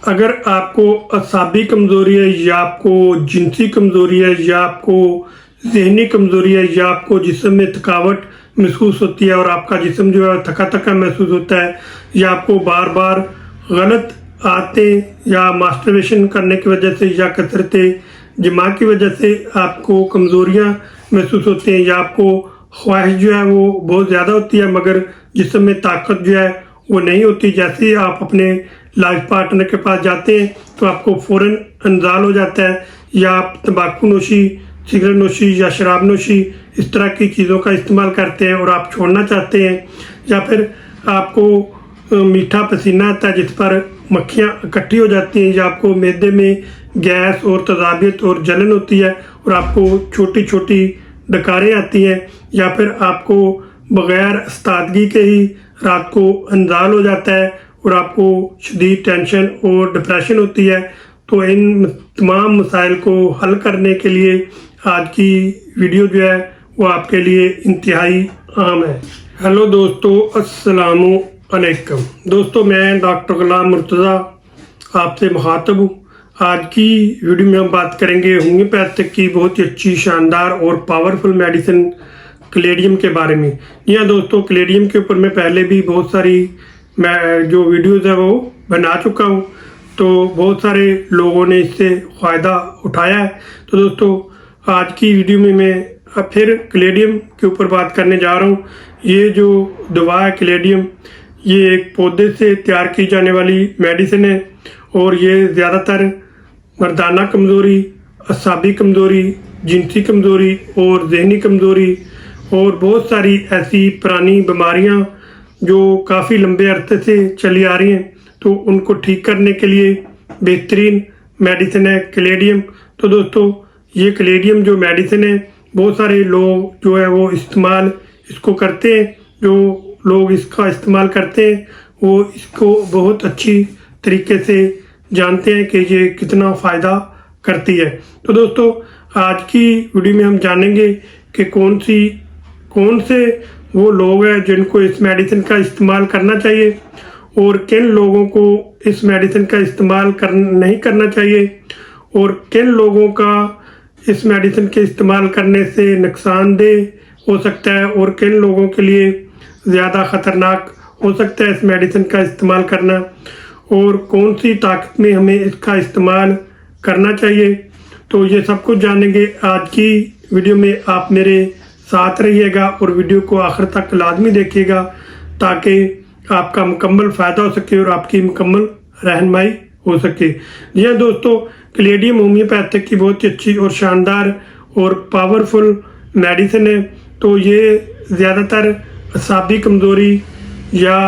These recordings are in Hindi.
अगर आपको असाबी कमज़ोरी है या आपको जिनसी कमज़ोरी है या आपको ज़हनी कमज़ोरी है या आपको जिस्म में थकावट महसूस होती है और आपका जिस्म जो है थका थका महसूस होता है या आपको बार बार गलत आदतें या मास्टरबेशन करने की वजह से या कसरत जिमा की वजह से आपको कमज़ोरियाँ महसूस होती हैं या आपको ख्वाहिश जो है वो बहुत ज़्यादा होती है मगर जिस्म में ताकत जो है वो नहीं होती। जैसे ही आप अपने लाइफ पार्टनर के पास जाते हैं तो आपको फ़ौरन इंजाल हो जाता है या आप तंबाकू नोशी, सिगरेट नोशी या शराब नोशी इस तरह की चीज़ों का इस्तेमाल करते हैं और आप छोड़ना चाहते हैं, या फिर आपको मीठा पसीना आता है जिस पर मक्खियाँ इकट्ठी हो जाती हैं या आपको मैदे में गैस और तजाबियत और जलन होती है और आपको छोटी छोटी डकारें आती हैं, या फिर आपको बग़ैर इस्तादगी के ही रात को इंजाल हो जाता है और आपको शदीद टेंशन और डिप्रेशन होती है। तो इन तमाम मसाइल को हल करने के लिए आज की वीडियो जो है वो आपके लिए इंतहाई आम है। हेलो दोस्तों, अस्सलामु अलैकुम। दोस्तों, मैं डॉक्टर गुलाम मुर्तज़ा आपसे मुखातब हूँ। आज की वीडियो में हम बात करेंगे होम्योपैथिक की बहुत ही अच्छी, शानदार और पावरफुल मेडिसिन कैलेडियम के बारे में। जी हाँ दोस्तों, कैलेडियम के ऊपर मैं पहले भी बहुत सारी जो वीडियोज़ है वो बना चुका हूँ, तो बहुत सारे लोगों ने इससे फ़ायदा उठाया है। तो दोस्तों, आज की वीडियो में मैं फिर कैलेडियम के ऊपर बात करने जा रहा हूँ। ये जो दवा है कैलेडियम, ये एक पौधे से तैयार की जाने वाली मेडिसिन है और ये ज़्यादातर मर्दाना कमज़ोरी, असाबी कमज़ोरी, जिनसी कमज़ोरी और ज़हनी कमज़ोरी और बहुत सारी ऐसी पुरानी बीमारियां जो काफ़ी लंबे अरसे से चली आ रही हैं, तो उनको ठीक करने के लिए बेहतरीन मेडिसिन है कैलेडियम। तो दोस्तों, ये कैलेडियम जो मेडिसिन है, बहुत सारे लोग जो है वो इस्तेमाल इसको करते हैं। जो लोग इसका इस्तेमाल करते हैं वो इसको बहुत अच्छी तरीके से जानते हैं कि ये कितना फ़ायदा करती है। तो दोस्तों, आज की वीडियो में हम जानेंगे कि कौन से वो लोग हैं जिनको इस मेडिसिन का इस्तेमाल करना चाहिए और किन लोगों को इस मेडिसिन का इस्तेमाल नहीं करना चाहिए और किन लोगों का इस मेडिसिन के इस्तेमाल करने से नुकसानदेह हो सकता है और किन लोगों के लिए ज़्यादा ख़तरनाक हो सकता है इस मेडिसिन का इस्तेमाल करना, और कौन सी ताकत में हमें इसका इस्तेमाल करना चाहिए। तो ये सब कुछ जानेंगे आज की वीडियो में। आप मेरे साथ रहिएगा और वीडियो को आखिर तक लाजमी देखिएगा ताकि आपका मुकम्मल फ़ायदा हो सके और आपकी मुकम्मल रहनुमाई हो सके। जी हाँ दोस्तों, कैलेडियम होम्योपैथिक की बहुत ही अच्छी और शानदार और पावरफुल मेडिसिन है। तो ये ज़्यादातर असाबी कमज़ोरी या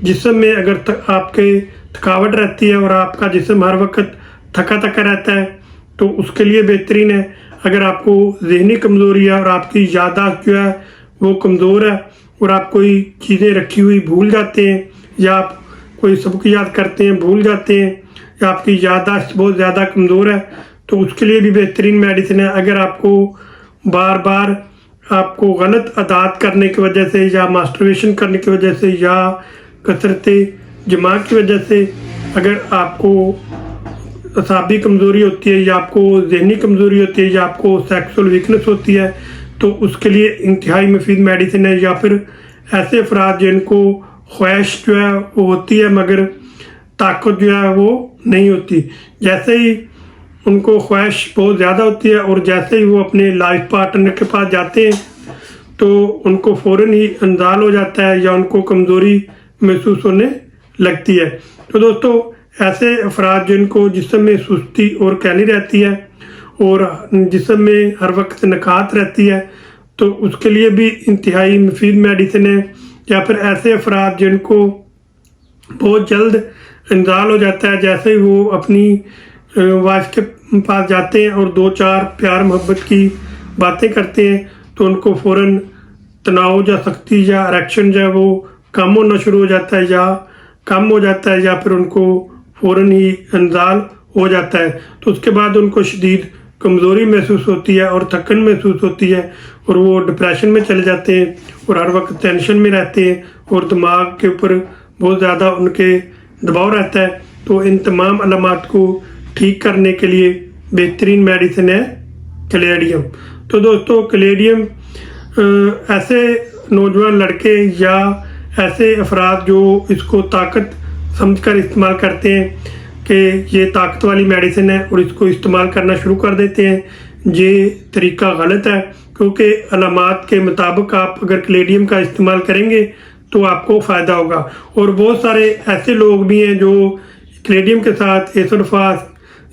जिस्म में अगर आपके थकावट रहती है और आपका जिस्म हर वक्त थका थका रहता है तो उसके लिए बेहतरीन है। अगर आपको ज़हनी कमज़ोरी है और आपकी याददाश्त जो है वो कमज़ोर है और आप कोई चीज़ें रखी हुई भूल जाते हैं या आप कोई सबक याद करते हैं भूल जाते हैं या आपकी याददाश्त बहुत ज़्यादा कमज़ोर है, तो उसके लिए भी बेहतरीन मेडिसिन है। अगर आपको बार बार आपको गलत आदत करने की वजह से या मास्टरबेशन करने की वजह से या कसरत जिमा की वजह से अगर आपको असाबी कमज़ोरी होती है या आपको ज़हनी कमज़ोरी होती है या आपको सेक्सुअल वीकनेस होती है, तो उसके लिए इंतहाई मुफीद मेडिसिन है। या फिर ऐसे अफराद जिनको ख्वाहिश जो है वो होती है मगर ताकत जो है वो नहीं होती, जैसे ही उनको ख्वाहिश बहुत ज़्यादा होती है और जैसे ही वो अपने लाइफ पार्टनर के पास जाते हैं तो उनको फ़ौरन ही इंजाल हो जाता है या उनको कमज़ोरी महसूस होने लगती है। तो दोस्तों, ऐसे अफराद जिनको जिस्म में सुस्ती और कैली रहती है और जिस्म में हर वक्त नकात रहती है, तो उसके लिए भी इंतहाई मुफीद मेडिसिन है। या फिर ऐसे अफराद जिनको बहुत जल्द इंजाल हो जाता है, जैसे ही वो अपनी वाइफ के पास जाते हैं और 2-4 प्यार मोहब्बत की बातें करते हैं तो उनको फ़ौरन तनाव या सख्ती या इरेक्शन जो है वो कम होना शुरू हो जाता है या फिर उनको फ़ौरन ही इंजाल हो जाता है। तो उसके बाद उनको शदीद कमज़ोरी महसूस होती है और थकन महसूस होती है और वो डिप्रेशन में चले जाते हैं और हर वक्त टेंशन में रहते हैं और दिमाग के ऊपर बहुत ज़्यादा उनके दबाव रहता है। तो इन तमाम अलामात को ठीक करने के लिए बेहतरीन मेडिसिन है कैलेडियम। तो दोस्तों कैलेडियम ऐसे नौजवान लड़के या ऐसे अफराद जो इसको ताकत समझकर इस्तेमाल करते हैं कि ये ताकत वाली मेडिसिन है और इसको इस्तेमाल करना शुरू कर देते हैं, ये तरीका गलत है। क्योंकि अलामात के मुताबिक आप अगर कैलेडियम का इस्तेमाल करेंगे तो आपको फ़ायदा होगा। और बहुत सारे ऐसे लोग भी हैं जो कैलेडियम के साथ एसोडोफास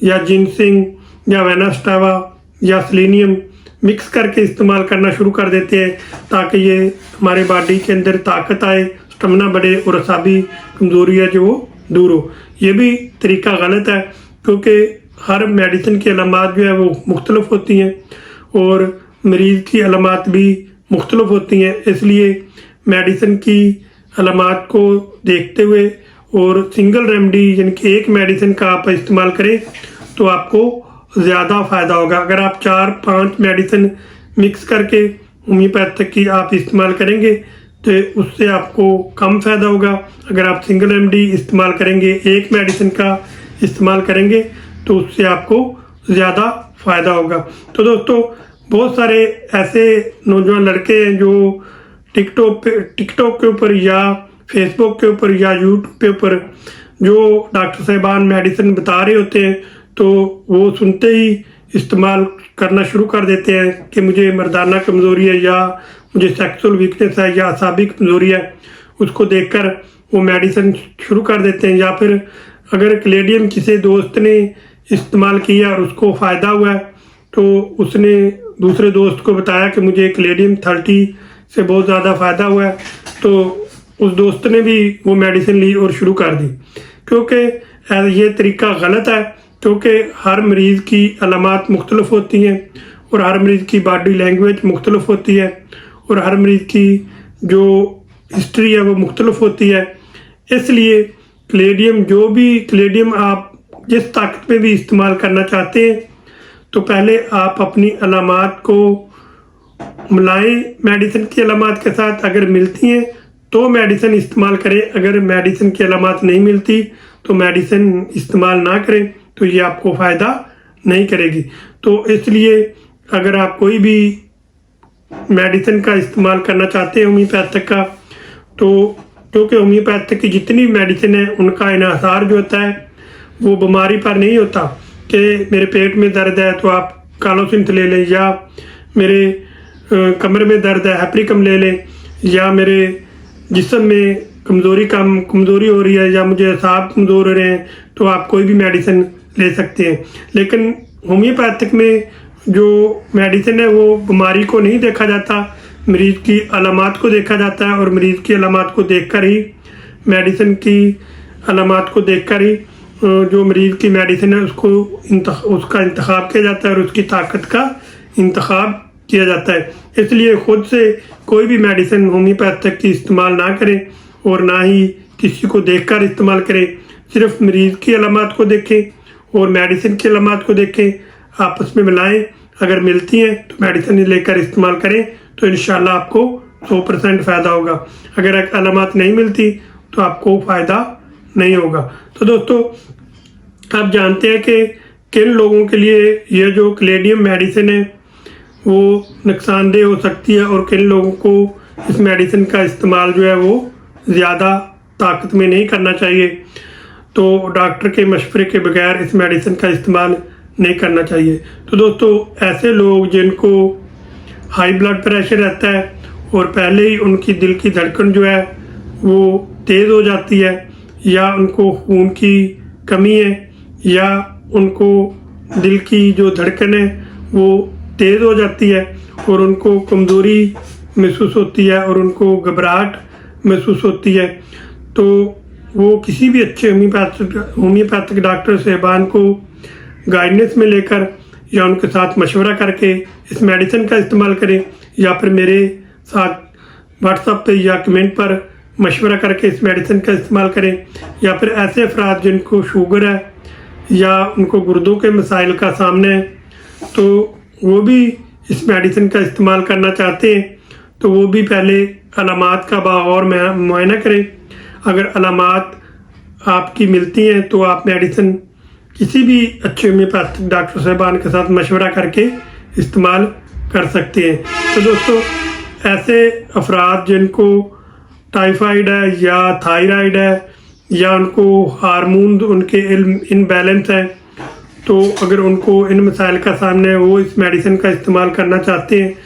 या जिनसिंग या वेनास्टावा या सेलेनियम मिक्स करके इस्तेमाल करना शुरू कर देते हैं ताकि ये हमारे बॉडी के अंदर ताकत आए, स्टेमिना बढ़े और असाबी कमज़ोरी है जो वो दूर हो। ये भी तरीका गलत है क्योंकि हर मेडिसिन की अलामात जो है वो मुख्तलिफ होती हैं और मरीज़ की अलामात भी मुख्तलिफ होती हैं। इसलिए मेडिसिन की अलामात को देखते हुए और सिंगल रेमेडी यानी कि एक मेडिसिन का आप इस्तेमाल करें तो आपको ज़्यादा फ़ायदा होगा। अगर आप 4-5 मेडिसिन मिक्स करके होम्योपैथिक की आप इस्तेमाल करेंगे तो उससे आपको कम फ़ायदा होगा। अगर आप सिंगल रेमेडी इस्तेमाल करेंगे, एक मेडिसिन का इस्तेमाल करेंगे तो उससे आपको ज़्यादा फ़ायदा होगा। तो दोस्तों बहुत सारे ऐसे नौजवान लड़के हैं जो टिकटॉक के ऊपर या फेसबुक के ऊपर या यूट्यूब के ऊपर जो डॉक्टर साहिबान मेडिसिन बता रहे होते हैं तो वो सुनते ही इस्तेमाल करना शुरू कर देते हैं कि मुझे मर्दाना कमज़ोरी है या मुझे सेक्सुअल वीकनेस है या असाबी कमज़ोरी है। उसको देखकर वो मेडिसिन शुरू कर देते हैं। या फिर अगर कैलेडियम किसी दोस्त ने इस्तेमाल किया और उसको फ़ायदा हुआ है तो उसने दूसरे दोस्त को बताया कि मुझे कैलेडियम 30 से बहुत ज़्यादा फ़ायदा हुआ है, तो उस दोस्त ने भी वो मेडिसिन ली और शुरू कर दी। क्योंकि ये तरीका गलत है क्योंकि हर मरीज़ की अलामात मुख्तलिफ होती हैं और हर मरीज़ की बॉडी लैंग्वेज मुख्तलिफ होती है और हर मरीज़ की जो हिस्ट्री है वो मुख्तलिफ होती है। इसलिए कैलेडियम आप जिस ताकत में भी इस्तेमाल करना चाहते हैं तो पहले आप अपनी अलामात को मिलाएं मेडिसिन की अलामात के साथ। अगर मिलती हैं तो मेडिसिन इस्तेमाल करें, अगर मेडिसिन की अलामात नहीं मिलती तो मेडिसिन इस्तेमाल ना करें, तो ये आपको फ़ायदा नहीं करेगी। तो इसलिए अगर आप कोई भी मेडिसिन का इस्तेमाल करना चाहते हैं होम्योपैथिक का, तो क्योंकि होम्योपैथिक की जितनी मेडिसिन है उनका इन्हासार जो होता है वो बीमारी पर नहीं होता कि मेरे पेट में दर्द है तो आप कालोसिंथ ले लें, या मेरे कमर में दर्द है हैप्रिकम ले लें, या मेरे जिस्म में कमज़ोरी हो रही है या मुझे असाब कमज़ोर हो रहे हैं तो आप कोई भी मेडिसिन ले सकते हैं। लेकिन होम्योपैथिक में जो मेडिसिन है वो बीमारी को नहीं देखा जाता, मरीज़ की अलामात को देखा जाता है और मरीज़ की अलामात को देखकर ही मेडिसिन की अलामात को देखकर ही जो मरीज़ की मेडिसिन है उसका इंतखाब किया जाता है और उसकी ताकत का इंतखाब किया जाता है। इसलिए ख़ुद से कोई भी मेडिसिन होम्योपैथिक की इस्तेमाल ना करें और ना ही किसी को देखकर इस्तेमाल करें। सिर्फ मरीज़ की अलामात को देखें और मेडिसिन की अलामात को देखें, आपस में मिलाएं। अगर मिलती हैं तो मेडिसिन लेकर इस्तेमाल करें तो इंशाल्लाह आपको 100% फ़ायदा होगा। अगर अलामात नहीं मिलती तो आपको फ़ायदा नहीं होगा। तो दोस्तों आप जानते हैं कि किन लोगों के लिए ये जो कैलेडियम मेडिसिन है वो नुकसानदेह हो सकती है और किन लोगों को इस मेडिसिन का इस्तेमाल जो है वो ज़्यादा ताकत में नहीं करना चाहिए। तो डॉक्टर के मशवरे के बगैर इस मेडिसिन का इस्तेमाल नहीं करना चाहिए। तो दोस्तों ऐसे लोग जिनको हाई ब्लड प्रेशर रहता है और पहले ही उनकी दिल की धड़कन जो है वो तेज़ हो जाती है, या उनको खून की कमी है, या उनको दिल की जो धड़कन है वो तेज़ हो जाती है और उनको कमज़ोरी महसूस होती है और उनको घबराहट महसूस होती है, तो वो किसी भी अच्छे होम्योपैथिक डॉक्टर साहिबान को गाइडेंस में लेकर या उनके साथ मशवरा करके इस मेडिसिन का इस्तेमाल करें, या फिर मेरे साथ व्हाट्सएप पे या कमेंट पर मशवरा करके इस मेडिसिन का इस्तेमाल करें। या फिर ऐसे अफराद जिनको शुगर है या उनको गुर्दों के मसाइल का सामना है तो वो भी इस मेडिसिन का इस्तेमाल करना चाहते हैं, तो वो भी पहले अलामात का बागौर मुआयना करें। अगर अलामात आपकी मिलती हैं तो आप मेडिसिन किसी भी अच्छे होम्योपैथिक डॉक्टर साहबान के साथ मशवरा करके इस्तेमाल कर सकते हैं। तो दोस्तों, ऐसे अफराद जिनको टाइफाइड है या थायराइड है या उनको हार्मोन उनके इनबैलेंस है, तो अगर उनको इन मसाइल का सामना है, वो इस मेडिसिन का इस्तेमाल करना चाहते हैं,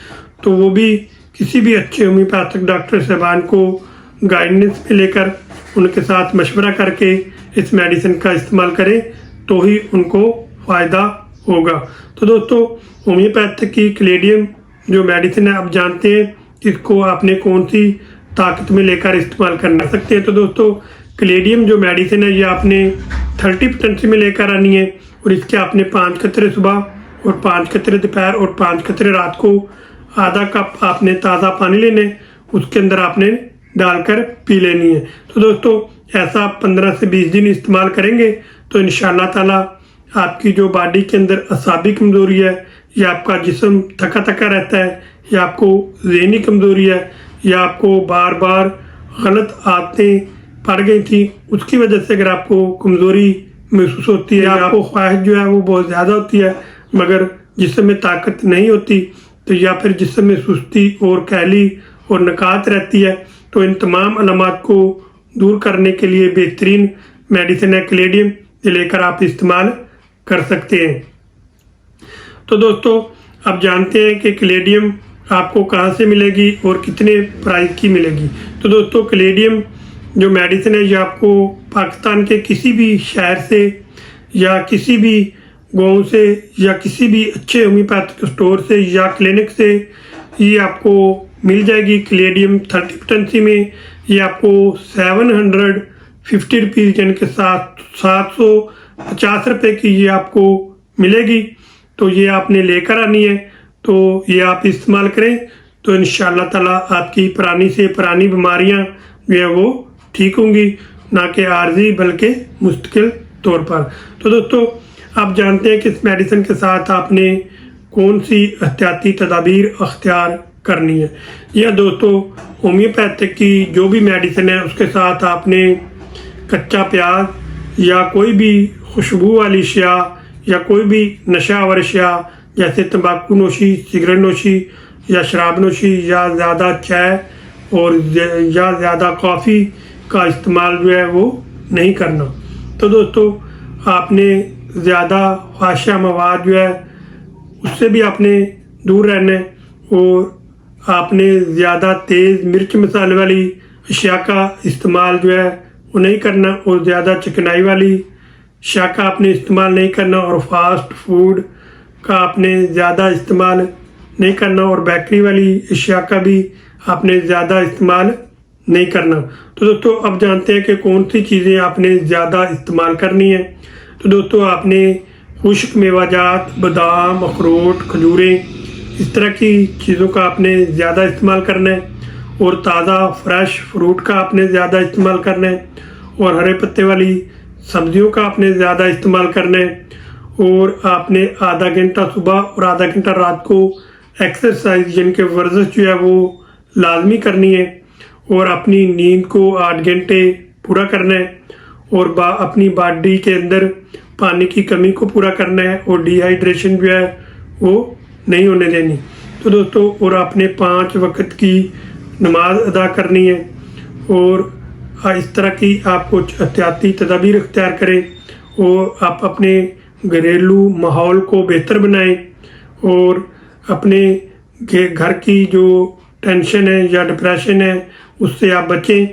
तो वो भी किसी भी अच्छे होम्योपैथिक डॉक्टर साहबान को गाइडेंस में लेकर उनके साथ मशवरा करके इस मेडिसिन का इस्तेमाल करें, तो ही उनको फ़ायदा होगा। तो दोस्तों, होम्योपैथिक की कैलेडियम जो मेडिसिन है, आप जानते हैं इसको आपने कौन सी ताकत में लेकर इस्तेमाल करना सकते हैं। तो दोस्तों, कैलेडियम जो मेडिसिन है ये आपने 30 पोटेंसी में लेकर आनी है, और इसके आपने 5 कतरे सुबह और 5 कतरे दोपहर और 5 कतरे रात को आधा कप आपने ताज़ा पानी लेने, उसके अंदर आपने डालकर पी लेनी है। तो दोस्तों, ऐसा 15 से 20 दिन इस्तेमाल करेंगे तो इंशाअल्लाह ताला आपकी जो बॉडी के अंदर असाबी कमज़ोरी है, या आपका जिस्म थका थका रहता है, या आपको ज़हनी कमज़ोरी है, या आपको बार बार गलत आदतें पड़ गई थी, उसकी वजह से अगर आपको कमज़ोरी महसूस होती है, आपको ख्वाहिश जो है वो बहुत ज़्यादा होती है मगर जिस्म में ताकत नहीं होती, तो या फिर जिस्म में सुस्ती और कैली और नकात रहती है, तो इन तमाम अलामात को दूर करने के लिए बेहतरीन मेडिसिन है कैलेडियम, ये लेकर आप इस्तेमाल कर सकते हैं। तो दोस्तों, आप जानते हैं कि कैलेडियम आपको कहाँ से मिलेगी और कितने प्राइस की मिलेगी। तो दोस्तों, कैलेडियम जो मेडिसिन है ये आपको पाकिस्तान के किसी भी शहर से या किसी भी गांव से या किसी भी अच्छे होम्योपैथिक स्टोर से या क्लिनिक से ये आपको मिल जाएगी। कैलेडियम 30 पोटेंसी में ये आपको 750 रुपीज़ यानी कि 750 रुपये की ये आपको मिलेगी। तो ये आपने लेकर आनी है, तो ये आप इस्तेमाल करें तो इंशाअल्लाह ताला आपकी पुरानी से पुरानी बीमारियां जो है वो ठीक होंगी, ना कि आर्जी बल्कि मुस्तकिल तौर पर। तो दोस्तों, आप जानते हैं कि इस मेडिसिन के साथ आपने कौन सी एहतियाती तदाबीर अख्तियार करनी है। यह दोस्तों, होम्योपैथिक की जो भी मेडिसिन है उसके साथ आपने कच्चा प्याज या कोई भी खुशबू वाली अशिया या कोई भी नशावर अशिया जैसे तंबाकू नोशी, सिगरेट नोशी या शराब नोशी या ज़्यादा चाय और या ज़्यादा कॉफ़ी का इस्तेमाल जो है वो नहीं करना। तो दोस्तों, आपने ज़्यादा फाशा मवाद जो है उससे भी आपने दूर रहना है, और आपने ज़्यादा तेज़ मिर्च मसाले वाली अशिया का इस्तेमाल जो है वो नहीं करना, और ज़्यादा चिकनाई वाली अशिया का आपने इस्तेमाल नहीं करना, और फास्ट फूड का आपने ज़्यादा इस्तेमाल नहीं करना, और बेकरी वाली अशिया का भी आपने ज़्यादा इस्तेमाल नहीं करना। तो दोस्तों, अब जानते हैं कि कौन सी चीज़ें आपने ज़्यादा इस्तेमाल करनी है। तो दोस्तों, आपने खुश्क मेवाजात, बादाम, अखरोट, खजूरें, इस तरह की चीज़ों का आपने ज़्यादा इस्तेमाल करना है, और ताज़ा फ्रेश फ्रूट का आपने ज़्यादा इस्तेमाल करना है, और हरे पत्ते वाली सब्जियों का आपने ज़्यादा इस्तेमाल करना है, और आपने आधा घंटा सुबह और आधा घंटा रात को एक्सरसाइज यानी कि वर्जिश जो है वो लाजमी करनी है, और अपनी नींद को 8 घंटे पूरा करना है, और अपनी बॉडी के अंदर पानी की कमी को पूरा करना है, और डिहाइड्रेशन जो है वो नहीं होने देनी। तो दोस्तों, और आपने 5 वक्त की नमाज अदा करनी है, और इस तरह की आप कुछ एहतियाती तदाबीर इख्तियार करें, और आप अपने घरेलू माहौल को बेहतर बनाएं, और अपने घर की जो टेंशन है या डिप्रेशन है उससे आप बचें,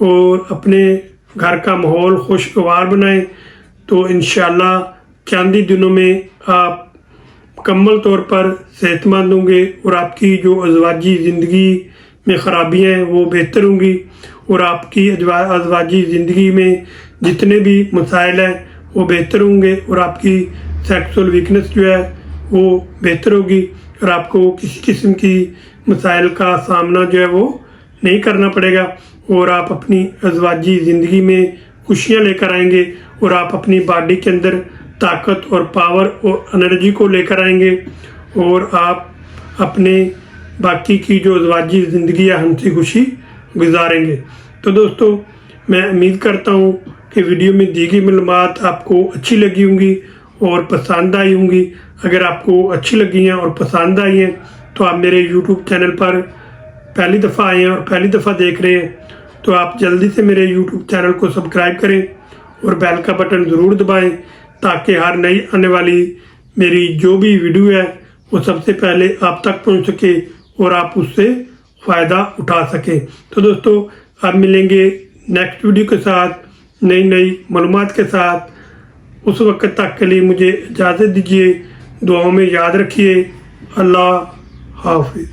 और अपने घर का माहौल खुशगवार बनाएं। तो इंशाअल्लाह चंद ही दिनों में आप मुकम्मल तौर पर सेहतमंद होंगे, और आपकी जो अज़वाजी ज़िंदगी में ख़राबियाँ हैं वो बेहतर होंगी, और आपकी अज़वाजी ज़िंदगी में जितने भी मसाइल हैं वो बेहतर होंगे, और आपकी सेक्सुअल वीकनेस जो है वो बेहतर होगी, और आपको किसी किस्म की मसाइल का सामना जो है वो नहीं करना पड़ेगा, और आप अपनी अज़वाजी ज़िंदगी में खुशियाँ लेकर आएंगे, और आप अपनी बॉडी के अंदर ताकत और पावर और एनर्जी को लेकर आएंगे, और आप अपने बाकी की जो अज़वाजी ज़िंदगी है हंसी खुशी गुजारेंगे। तो दोस्तों, मैं उम्मीद करता हूँ कि वीडियो में दी गई मालूमात आपको अच्छी लगी होंगी और पसंद आई होंगी। अगर आपको अच्छी लगी हैं और पसंद आई हैं तो आप मेरे यूट्यूब चैनल पर पहली दफ़ा आए हैं और पहली दफ़ा देख रहे हैं तो आप जल्दी से मेरे यूट्यूब चैनल को सब्सक्राइब करें और बेल का बटन ज़रूर दबाएं ताकि हर नई आने वाली मेरी जो भी वीडियो है वो सबसे पहले आप तक पहुंच सके और आप उससे फ़ायदा उठा सकें। तो दोस्तों आप मिलेंगे नेक्स्ट वीडियो के साथ नई मालूमात के साथ। उस वक्त तक के लिए मुझे इजाज़त दीजिए। दुआओं में याद रखिए। अल्लाह हाफिज़।